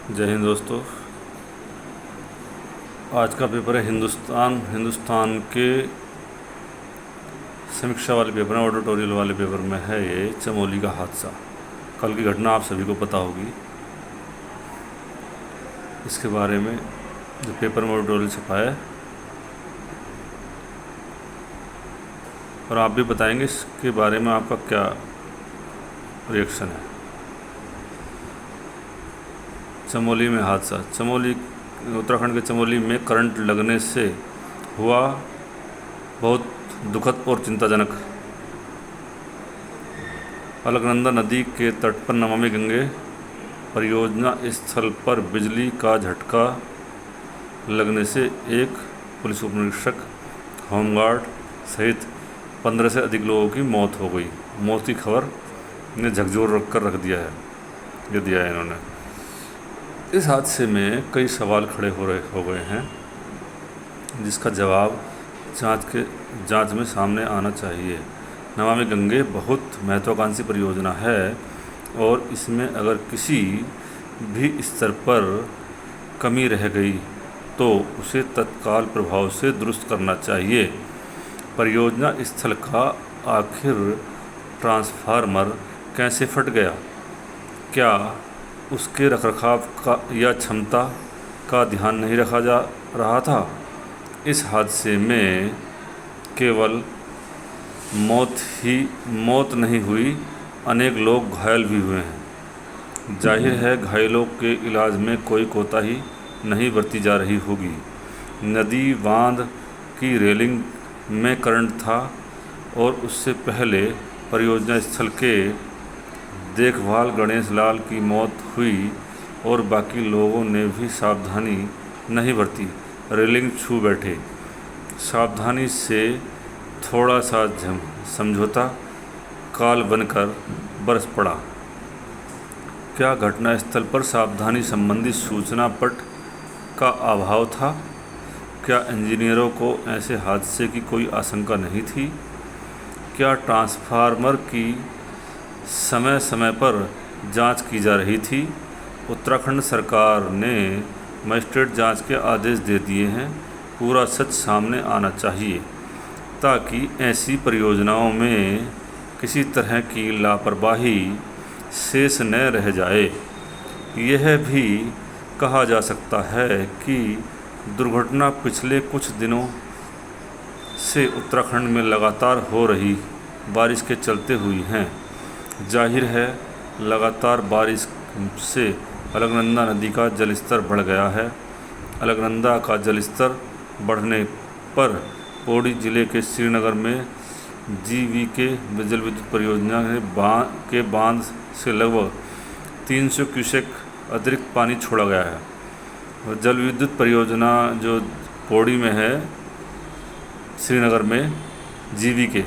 जय हिंद दोस्तों। आज का पेपर है हिंदुस्तान के समीक्षा वाले पेपर में, ऑडिटोरियल वाले पेपर में है ये चमोली का हादसा। कल की घटना आप सभी को पता होगी। इसके बारे में जो पेपर में ऑडिटोरियल छपा है और आप भी बताएंगे इसके बारे में आपका क्या रिएक्शन है। चमोली में हादसा। उत्तराखंड के चमोली में करंट लगने से हुआ बहुत दुखद और चिंताजनक। अलकनंदा नदी के तट पर नमामि गंगे परियोजना स्थल पर बिजली का झटका लगने से एक पुलिस उपनिरीक्षक, होमगार्ड सहित 15 से अधिक लोगों की मौत हो गई। मौत की खबर ने झकझोर रख दिया है इन्होंने। इस हादसे में कई सवाल खड़े हो गए हैं जिसका जवाब जांच में सामने आना चाहिए। नमामि गंगे बहुत महत्वाकांक्षी परियोजना है और इसमें अगर किसी भी स्तर पर कमी रह गई तो उसे तत्काल प्रभाव से दुरुस्त करना चाहिए। परियोजना स्थल का आखिर ट्रांसफार्मर कैसे फट गया? क्या उसके रखरखाव का या क्षमता का ध्यान नहीं रखा जा रहा था? इस हादसे में केवल मौत नहीं हुई, अनेक लोग घायल भी हुए हैं। जाहिर है घायलों के इलाज में कोई कोताही नहीं बरती जा रही होगी। नदी बांध की रेलिंग में करंट था और उससे पहले परियोजना स्थल के देखभाल गणेश लाल की मौत हुई और बाकी लोगों ने भी सावधानी नहीं बरती, रेलिंग छू बैठे। सावधानी से थोड़ा सा समझौता काल बनकर बरस पड़ा। क्या घटनास्थल पर सावधानी संबंधी सूचना पट का अभाव था? क्या इंजीनियरों को ऐसे हादसे की कोई आशंका नहीं थी? क्या ट्रांसफार्मर की समय समय पर जांच की जा रही थी? उत्तराखंड सरकार ने मजिस्ट्रेट जांच के आदेश दे दिए हैं। पूरा सच सामने आना चाहिए ताकि ऐसी परियोजनाओं में किसी तरह की लापरवाही शेष न रह जाए। यह भी कहा जा सकता है कि दुर्घटना पिछले कुछ दिनों से उत्तराखंड में लगातार हो रही बारिश के चलते हुई हैं। जाहिर है लगातार बारिश से अलकनंदा नदी का जलस्तर बढ़ गया है। अलकनंदा का जलस्तर बढ़ने पर पौड़ी जिले के श्रीनगर में जीवीके जल विद्युत परियोजना के बांध से लगभग 300 क्यूसेक अतिरिक्त पानी छोड़ा गया है। जल विद्युत परियोजना जो पौड़ी में है, श्रीनगर में जीवीके,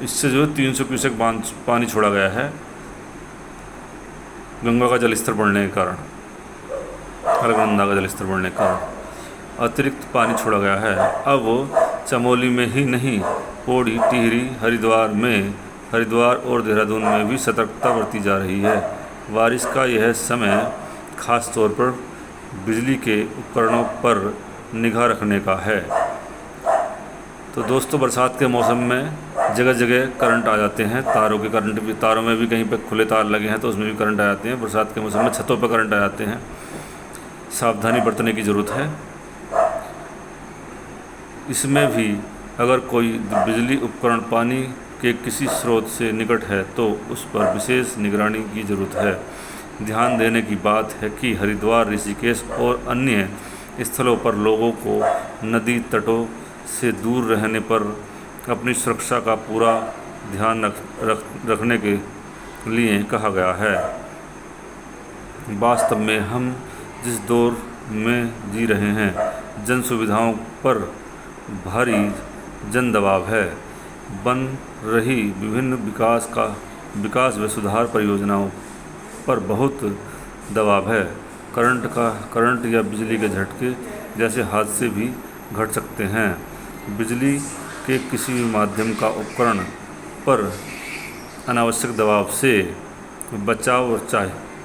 इससे जो 300 क्यूसेक पानी छोड़ा गया है गंगा का जलस्तर बढ़ने के कारण, अलकनंदा का जलस्तर बढ़ने के कारण अतिरिक्त पानी छोड़ा गया है। अब चमोली में ही नहीं, पौड़ी, टिहरी, हरिद्वार और देहरादून में भी सतर्कता बरती जा रही है। बारिश का यह समय खास तौर पर बिजली के उपकरणों पर निगाह रखने का है। तो दोस्तों, बरसात के मौसम में जगह जगह करंट आ जाते हैं। तारों में भी कहीं पे खुले तार लगे हैं तो उसमें भी करंट आ जाते हैं। बरसात के मौसम में छतों पर करंट आ जाते हैं। सावधानी बरतने की ज़रूरत है। इसमें भी अगर कोई बिजली उपकरण पानी के किसी स्रोत से निकट है तो उस पर विशेष निगरानी की ज़रूरत है। ध्यान देने की बात है कि हरिद्वार, ऋषिकेश और अन्य स्थलों पर लोगों को नदी तटों से दूर रहने पर अपनी सुरक्षा का पूरा ध्यान रखने के लिए कहा गया है। वास्तव में हम जिस दौर में जी रहे हैं, जन सुविधाओं पर भारी जन दबाव है। बन रही विभिन्न विकास व सुधार परियोजनाओं पर बहुत दबाव है। करंट या बिजली के झटके जैसे हादसे भी घट सकते हैं। बिजली के किसी भी माध्यम का उपकरण पर अनावश्यक दबाव से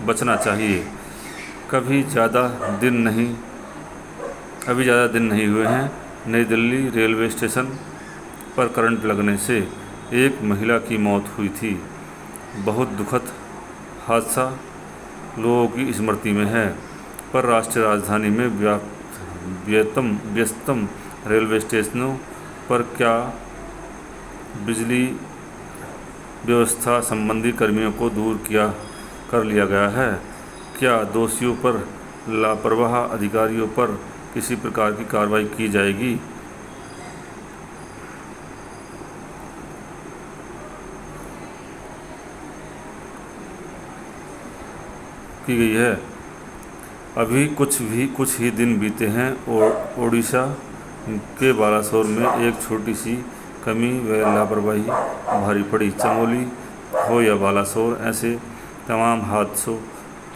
बचना चाहिए। अभी ज़्यादा दिन नहीं हुए हैं, नई दिल्ली रेलवे स्टेशन पर करंट लगने से एक महिला की मौत हुई थी। बहुत दुखद हादसा लोगों की स्मृति में है, पर राष्ट्रीय राजधानी में व्यस्तम रेलवे स्टेशनों पर क्या बिजली व्यवस्था संबंधी कर्मियों को दूर कर लिया गया है? क्या दोषियों पर, लापरवाह अधिकारियों पर किसी प्रकार की कार्रवाई की जाएगी? की गई है। अभी कुछ ही दिन बीते हैं और ओडिशा के बालासोर में एक छोटी सी कमी व लापरवाही भारी पड़ी। चमोली हो या बालासोर, ऐसे तमाम हादसों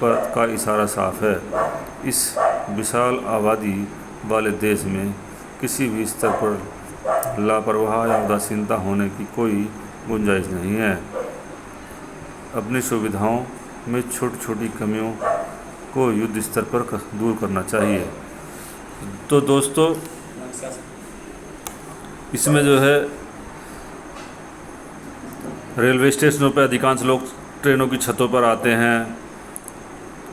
का इशारा साफ है। इस विशाल आबादी वाले देश में किसी भी स्तर पर लापरवाही या उदासीनता होने की कोई गुंजाइश नहीं है। अपनी सुविधाओं में छोटी छोटी कमियों को युद्ध स्तर पर दूर करना चाहिए। तो दोस्तों, इसमें जो है रेलवे स्टेशनों पर अधिकांश लोग ट्रेनों की छतों पर आते हैं,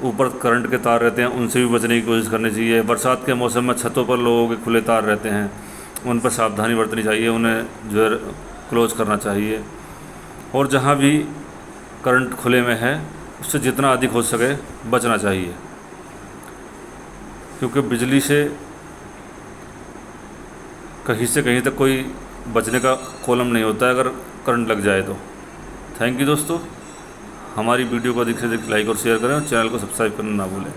ऊपर करंट के तार रहते हैं, उनसे भी बचने की कोशिश करनी चाहिए। बरसात के मौसम में छतों पर लोगों के खुले तार रहते हैं, उन पर सावधानी बरतनी चाहिए, उन्हें जो है क्लोज करना चाहिए। और जहाँ भी करंट खुले में है उससे जितना अधिक हो सके बचना चाहिए, क्योंकि बिजली से कहीं तक कोई बचने का कॉलम नहीं होता है अगर करंट लग जाए तो। थैंक यू दोस्तों, हमारी वीडियो को अधिक से अधिक लाइक और शेयर करें और चैनल को सब्सक्राइब करना ना भूलें।